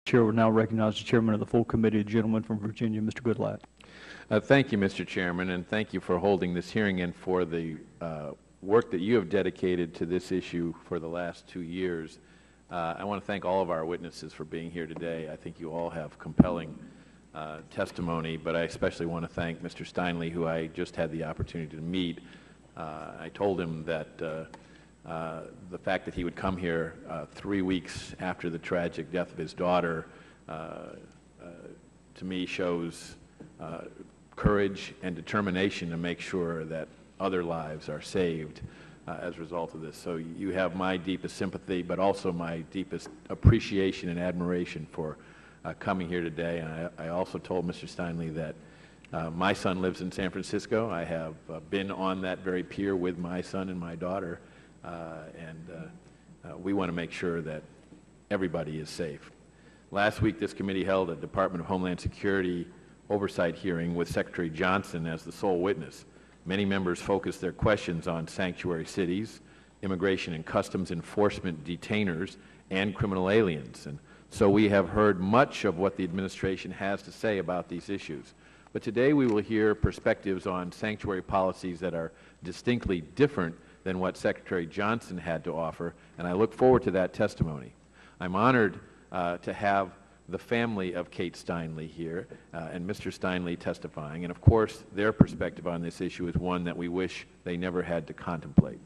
Chair will now recognize the chairman of the full committee, the gentleman from Virginia, Mr. Goodlatte. Thank you, Mr. Chairman, and thank you for holding this hearing and for the work that you have dedicated to this issue for the last 2 years. I want to thank all of our witnesses for being here today. I think you all have compelling testimony, but I especially want to thank Mr. Steinle, who I just had the opportunity to meet. I told him that the fact that he would come here 3 weeks after the tragic death of his daughter to me shows courage and determination to make sure that other lives are saved as a result of this. So you have my deepest sympathy, but also my deepest appreciation and admiration for coming here today. And I also told Mr. Steinle that my son lives in San Francisco. I have been on that very pier with my son and my daughter, and we want to make sure that everybody is safe. Last week, this committee held a Department of Homeland Security oversight hearing with Secretary Johnson as the sole witness. Many members focused their questions on sanctuary cities, immigration and customs enforcement detainers, and criminal aliens. And so we have heard much of what the administration has to say about these issues. But today we will hear perspectives on sanctuary policies that are distinctly different than what Secretary Johnson had to offer, and I look forward to that testimony. I'm honored to have the family of Kate Steinle here and Mr. Steinle testifying, and of course their perspective on this issue is one that we wish they never had to contemplate.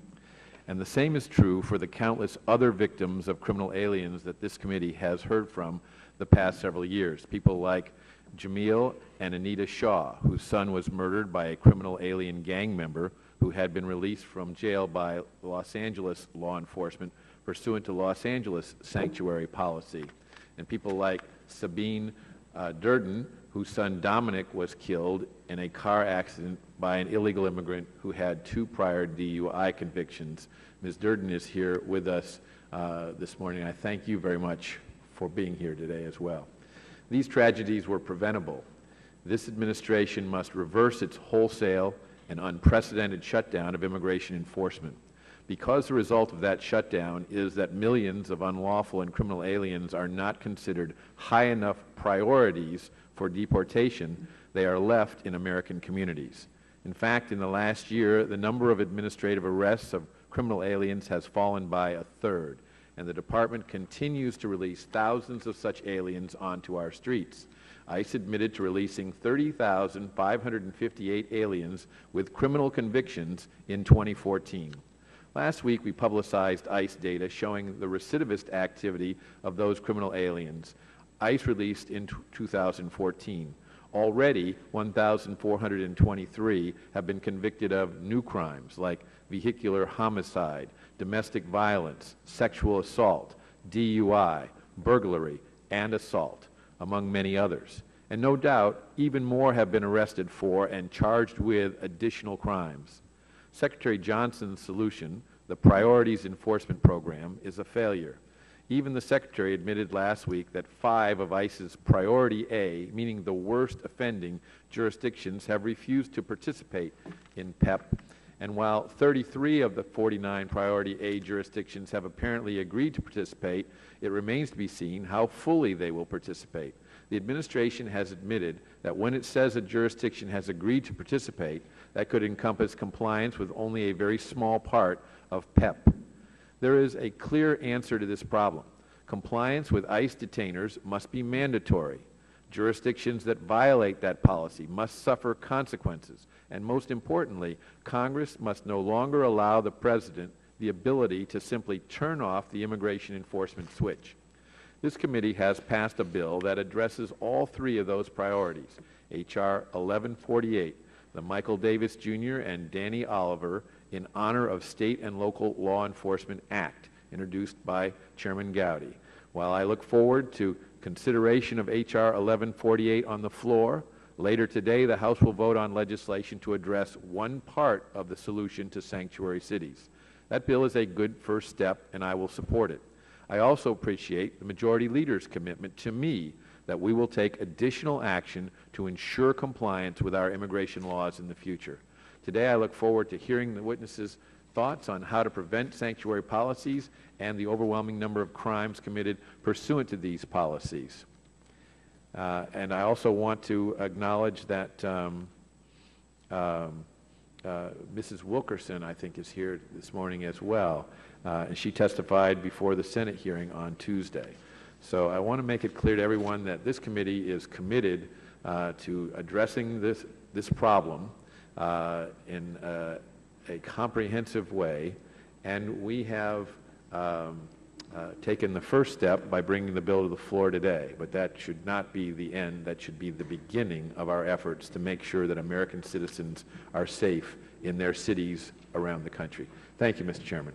And the same is true for the countless other victims of criminal aliens that this committee has heard from the past several years. People like Jamil and Anita Shaw, whose son was murdered by a criminal alien gang member who had been released from jail by Los Angeles law enforcement pursuant to Los Angeles sanctuary policy. And people like Sabine Durden, whose son Dominic was killed in a car accident by an illegal immigrant who had 2 prior DUI convictions. Ms. Durden is here with us this morning. I thank you very much for being here today as well. These tragedies were preventable. This administration must reverse its wholesale and unprecedented shutdown of immigration enforcement. Because the result of that shutdown is that millions of unlawful and criminal aliens are not considered high enough priorities for deportation, they are left in American communities. In fact, in the last year, the number of administrative arrests of criminal aliens has fallen by 1/3, and the Department continues to release thousands of such aliens onto our streets. ICE admitted to releasing 30,558 aliens with criminal convictions in 2014. Last week, we publicized ICE data showing the recidivist activity of those criminal aliens ICE released in 2014. Already, 1,423 have been convicted of new crimes like vehicular homicide, domestic violence, sexual assault, DUI, burglary, and assault, among many others. And no doubt, even more have been arrested for and charged with additional crimes. Secretary Johnson's solution, the Priorities Enforcement Program, is a failure. Even the Secretary admitted last week that 5 of ICE's Priority A, meaning the worst offending jurisdictions, have refused to participate in PEP. And while 33 of the 49 Priority A jurisdictions have apparently agreed to participate, it remains to be seen how fully they will participate. The administration has admitted that when it says a jurisdiction has agreed to participate, that could encompass compliance with only a very small part of PEP. There is a clear answer to this problem. Compliance with ICE detainers must be mandatory. Jurisdictions that violate that policy must suffer consequences. And most importantly, Congress must no longer allow the President the ability to simply turn off the immigration enforcement switch. This committee has passed a bill that addresses all 3 of those priorities. H.R. 1148, the Michael Davis Jr. and Danny Oliver in Honor of State and Local Law Enforcement Act, introduced by Chairman Gowdy. While I look forward to consideration of H.R. 1148 on the floor, later today the House will vote on legislation to address one part of the solution to sanctuary cities. That bill is a good first step, and I will support it. I also appreciate the Majority Leader's commitment to me that we will take additional action to ensure compliance with our immigration laws in the future. Today I look forward to hearing the witnesses' thoughts on how to prevent sanctuary policies and the overwhelming number of crimes committed pursuant to these policies. And I also want to acknowledge that Mrs. Wilkerson, I think, is here this morning as well, and she testified before the Senate hearing on Tuesday. So I want to make it clear to everyone that this committee is committed to addressing this problem in a comprehensive way, and we have taken the first step by bringing the bill to the floor today, but that should not be the end. That should be the beginning of our efforts to make sure that American citizens are safe in their cities around the country. Thank you, Mr. Chairman.